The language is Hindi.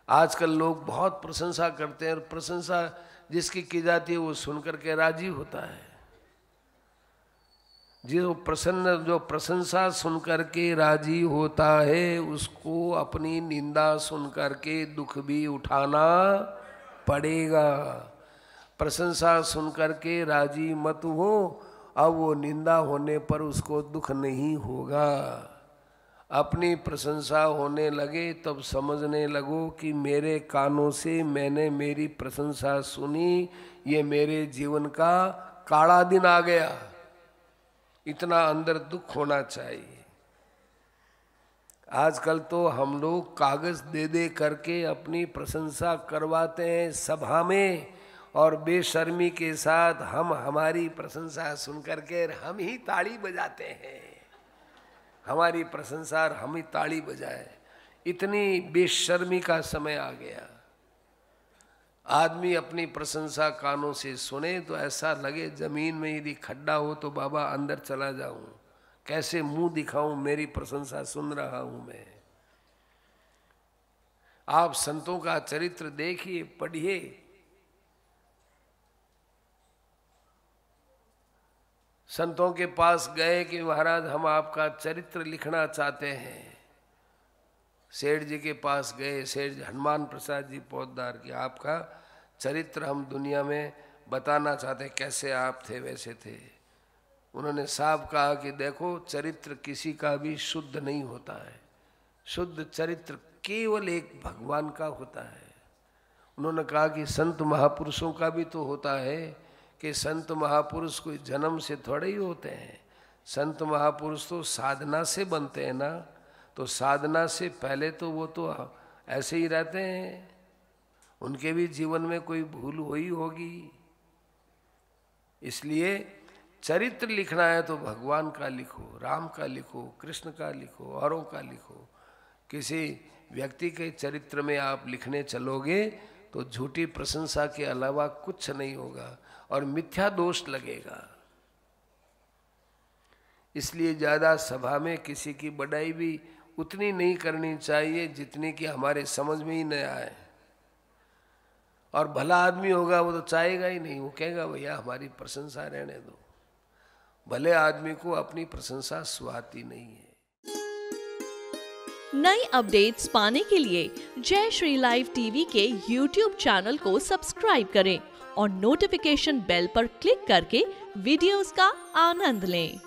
आजकल लोग बहुत प्रशंसा करते हैं और प्रशंसा जिसकी की जाती है वो सुनकर के राजी होता है। जो प्रशंसा सुनकर के राजी होता है उसको अपनी निंदा सुनकर के दुख भी उठाना पड़ेगा। प्रशंसा सुनकर के राजी मत हो, अब वो निंदा होने पर उसको दुख नहीं होगा। अपनी प्रशंसा होने लगे तब समझने लगो कि मेरे कानों से मैंने मेरी प्रशंसा सुनी, ये मेरे जीवन का काला दिन आ गया। इतना अंदर दुख होना चाहिए। आजकल तो हम लोग कागज दे दे करके अपनी प्रशंसा करवाते हैं सभा में, और बेशर्मी के साथ हम हमारी प्रशंसा सुनकर के हम ही ताली बजाते हैं। हमारी प्रशंसा और हम ही ताली बजाए, इतनी बेशर्मी का समय आ गया। आदमी अपनी प्रशंसा कानों से सुने तो ऐसा लगे जमीन में यदि खड्डा हो तो बाबा अंदर चला जाऊं, कैसे मुंह दिखाऊं, मेरी प्रशंसा सुन रहा हूं मैं। आप संतों का चरित्र देखिए, पढ़िए। संतों के पास गए कि महाराज हम आपका चरित्र लिखना चाहते हैं। सेठ जी के पास गए, सेठ जी हनुमान प्रसाद जी पोद्दार की, आपका चरित्र हम दुनिया में बताना चाहते हैं, कैसे आप थे वैसे थे। उन्होंने साफ कहा कि देखो चरित्र किसी का भी शुद्ध नहीं होता है, शुद्ध चरित्र केवल एक भगवान का होता है। उन्होंने कहा कि संत महापुरुषों का भी तो होता है, कि संत महापुरुष कोई जन्म से थोड़े ही होते हैं। संत महापुरुष तो साधना से बनते हैं ना, तो साधना से पहले तो वो तो ऐसे ही रहते हैं, उनके भी जीवन में कोई भूल हुई होगी। इसलिए चरित्र लिखना है तो भगवान का लिखो, राम का लिखो, कृष्ण का लिखो, औरों का लिखो। किसी व्यक्ति के चरित्र में आप लिखने चलोगे तो झूठी प्रशंसा के अलावा कुछ नहीं होगा और मिथ्या दोष लगेगा। इसलिए ज़्यादा सभा में किसी की बड़ाई भी उतनी नहीं करनी चाहिए जितनी कि हमारे समझ में ही न आए। और भला आदमी होगा वो तो चाहेगा ही नहीं, वो कहेगा भैया हमारी प्रशंसा रहने दो। भले आदमी को अपनी प्रशंसा सुहाती नहीं है। नई अपडेट्स पाने के लिए जय श्री लाइव टीवी के YouTube चैनल को सब्सक्राइब करें और नोटिफिकेशन बेल पर क्लिक करके वीडियोस का आनंद लें।